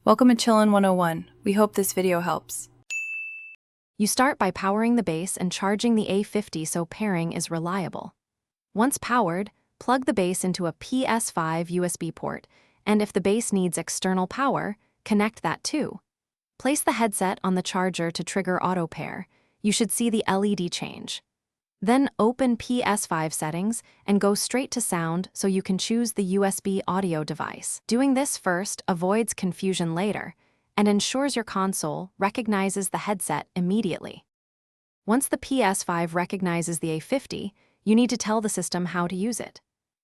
Welcome to Chillin' 101. We hope this video helps. You start by powering the base and charging the A50 so pairing is reliable. Once powered, plug the base into a Ps5 USB port, and if the base needs external power, connect that too. Place the headset on the charger to trigger auto pair. You should see the LED change. Then open Ps5 settings and go straight to sound so you can choose the USB audio device. Doing this first avoids confusion later and ensures your console recognizes the headset immediately. Once the Ps5 recognizes the A50, you need to tell the system how to use it.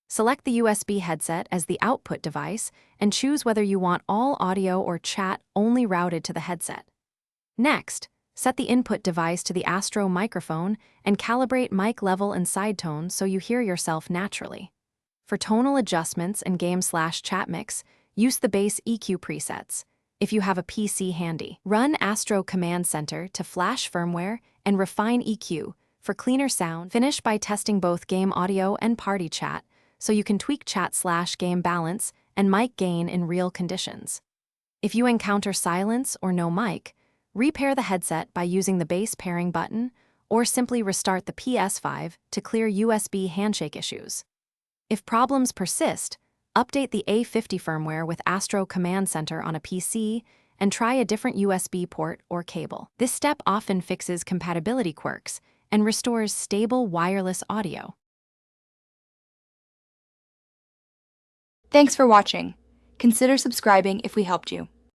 Select the USB headset as the output device and choose whether you want all audio or chat only routed to the headset. Next, set the input device to the Astro microphone and calibrate mic level and side tone so you hear yourself naturally. For tonal adjustments and game/chat mix, use the bass EQ presets. If you have a PC handy, run Astro Command Center to flash firmware and refine EQ for cleaner sound. Finish by testing both game audio and party chat so you can tweak chat/game balance and mic gain in real conditions. If you encounter silence or no mic, repair the headset by using the base pairing button or simply restart the Ps5 to clear USB handshake issues. If problems persist, update the A50 firmware with Astro Command Center on a PC and try a different USB port or cable. This step often fixes compatibility quirks and restores stable wireless audio. Thanks for watching. Consider subscribing if we helped you.